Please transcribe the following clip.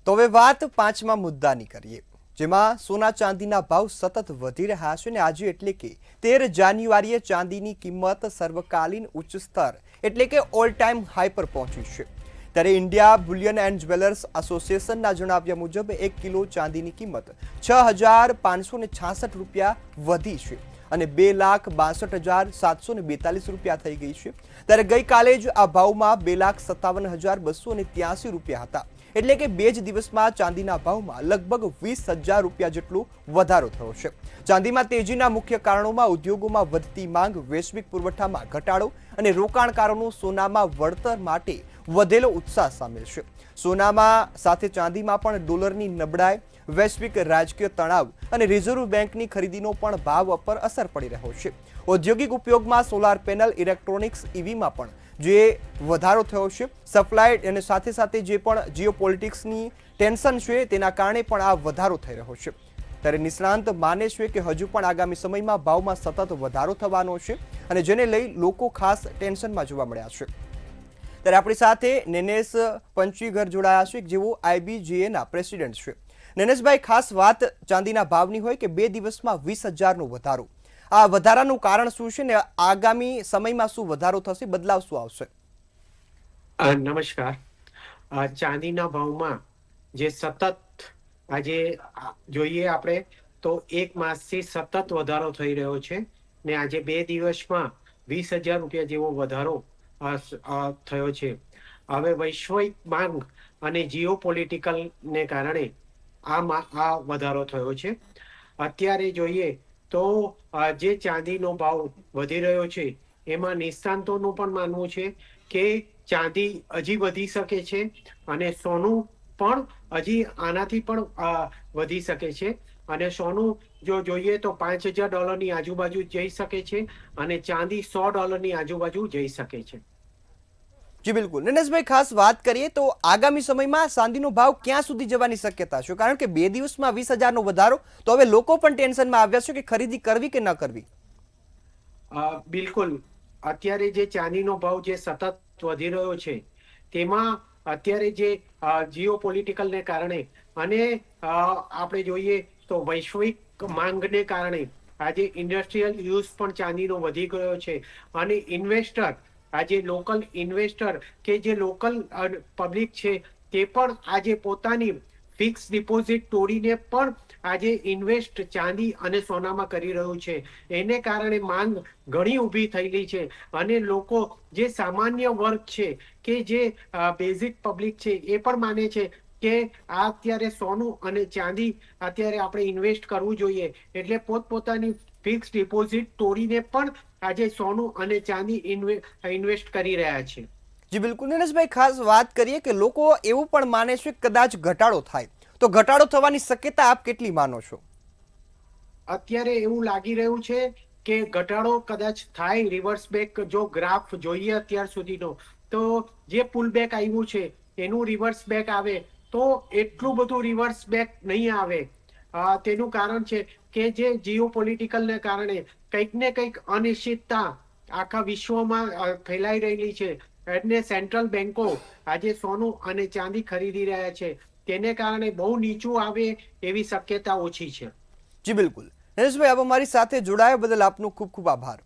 તો હવે વાત પાંચમા મુદ્દાની કરીએ, જેમાં સોના ચાંદીના ભાવ સતત વધી રહ્યા છે અને આજે એટલે કે 13 જાન્યુઆરીએ ચાંદીની કિંમત સર્વકાલીન ઉચ્ચ સ્તર એટલે કે ઓલ ટાઈમ હાઈ પર પહોંચી છે। ત્યારે ઇન્ડિયા બુલિયન એન્ડ જ્વેલર્સ એસોસિએશનના જણાવ્યા મુજબ 1 કિલો ચાંદીની કિંમત 6,566 રૂપિયા વધી છે અને 2,62,742 રૂપિયા થઈ ગઈ છે। ત્યારે ગઈકાલે જ આ ભાવમાં 2,57,283 રૂપિયા હતા, એટલે કે બે જ દિવસમાં ચાંદીના ભાવમાં લગભગ 20,000 રૂપિયા જેટલો વધારો થયો છે। ચાંદીમાં તેજીના મુખ્ય કારણોમાં ઉદ્યોગોમાં વધતી માંગ, વૈશ્વિક પુરવઠામાં ઘટાડો અને રોકાણકારોનો સોનામાં વળતર માટે વધેલો ઉત્સાહ સામેલ છે। સોનામાં સાથે ચાંદીમાં પણ ડોલરની નબળાઈ, વૈશ્વિક રાજકીય તણાવ અને રિઝર્વ બેંકની ખરીદીનો પણ ભાવ પર અસર પડી રહ્યો છે। ઔદ્યોગિક ઉપયોગમાં સોલાર પેનલ, ઇલેક્ટ્રોનિક્સ, ઈવીમાં પણ જે વધારો થયો છે, સપ્લાય અને સાથે સાથે જે પણ જીઓપોલિટિક્સની ટેન્શન છે તેના કારણે પણ આ વધારો થઈ રહ્યો છે। ત્યારે નિષ્ણાંત માને છે કે હજુ પણ આગામી સમયમાં ભાવમાં સતત વધારો થવાનો છે અને જેને લઈ લોકો ખાસ ટેન્શનમાં જોવા મળ્યા છે। ત્યારે આપણી સાથે નેનેશ પંચવીઘર જોડાયા છે, જેઓ આઈબીજેએના પ્રેસિડેન્ટ છે। નેનેશભાઈ, ખાસ વાત ચાંદીના ભાવની હોય કે બે દિવસમાં 20,000નો વધારો, આ વધારાનું કારણ શું છે ને આગામી સમયમાં શું વધારો થશે, બદલાવ શું આવશે? નમસ્કાર। ચાંદીના ભાવમાં જે સતત આજે જોઈએ આપણે તો એક માસથી સતત વધારો થઈ રહ્યો છે ને આજે બે દિવસમાં 20,000 રૂપિયા જેવો વધારો થયો છે। હવે વૈશ્વિક માંગ અને જીઓપોલિટિકલને કારણે આ વધારો થયો છે। અત્યારે જોઈએ તો જે ચાંદીનો ભાવ વધી રહ્યો છે એમાં નિષ્ણાંતોનું પણ માનવું છે કે ચાંદી હજી વધી શકે છે અને સોનું પણ હજી આનાથી પણ વધી શકે છે અને સોનું જો જોઈએ તો $5,000ની આજુબાજુ જઈ શકે છે અને ચાંદી $100ની આજુબાજુ જઈ શકે છે। જી બિલકુલ નનેશભાઈ, ખાસ વાત કરીએ તો આગામી સમયમાં ચાંદીનો ભાવ ક્યાં સુધી જવાની શક્યતા છે? કારણ કે બે દિવસમાં 20,000નો વધારો, તો હવે લોકો પણ ટેન્શનમાં આવ્યા છે કે ખરીદી કરવી કે ન કરવી। બિલકુલ, અત્યારે જે ચાંદીનો ભાવ જે સતત વધી રહ્યો છે તેમાં અત્યારે જે જીઓપોલિટિકલને કારણે અને આપણે જોઈએ તો વૈશ્વિક માંગને કારણે આજે ઇન્ડસ્ટ્રીયલ યુઝ પણ ચાંદીનો વધી ગયો છે અને ઇન્વેસ્ટર, આજે લોકલ ઇન્વેસ્ટર કે જે લોકલ પબ્લિક છે તે પણ આજે પોતાની ફિક્સ ડિપોઝિટ તોડીને પણ આજે ઇન્વેસ્ટ ચાંદી અને સોનામાં કરી રહ્યું છે। એને કારણે માંગ ઘણી ઊભી થયેલી છે અને લોકો જે સામાન્ય વર્ગ છે કે જે બેઝિક પબ્લિક છે એ પણ માને છે કે આ અત્યારે સોનું અને ચાંદી અત્યારે આપણે ઇન્વેસ્ટ કરવું જોઈએ, એટલે પોતપોતાની ફિક્સ ડિપોઝિટ તોડીને પણ આજે સોનું અને ચાંદી ઇન્વેસ્ટ કરી રહ્યા છે। જી બિલકુલ નરેશભાઈ, ખાસ વાત કરીએ કે લોકો એવું પણ માને છે કે કદાચ ઘટાડો થાય, તો ઘટાડો થવાની શક્યતા આપ કેટલી માનો છો? અત્યારે એવું લાગી રહ્યું છે કે ઘટાડો કદાચ થાય, રિવર્સ બેક જો ગ્રાફ જોઈએ અત્યાર સુધીનો તો જે પુલ બેક આવ્યું છે એનું રિવર્સ બેક આવે તો એટલું બધું રિવર્સ બેક નહીં આવે। તેનું કારણ છે કે જે જીઓપોલિટિકલને કારણે કંઈક ને કંઈક અનિશ્ચિતતા આખા વિશ્વમાં ફેલાઈ રહેલી છે એટલે સેન્ટ્રલ બેન્કો આજે સોનું અને ચાંદી ખરીદી રહ્યા છે, તેને કારણે બહુ નીચું આવે એવી શક્યતા ઓછી છે। જી બિલકુલ નરેશભાઈ, આપ અમારી સાથે જોડાયા બદલ આપનો ખૂબ ખૂબ આભાર।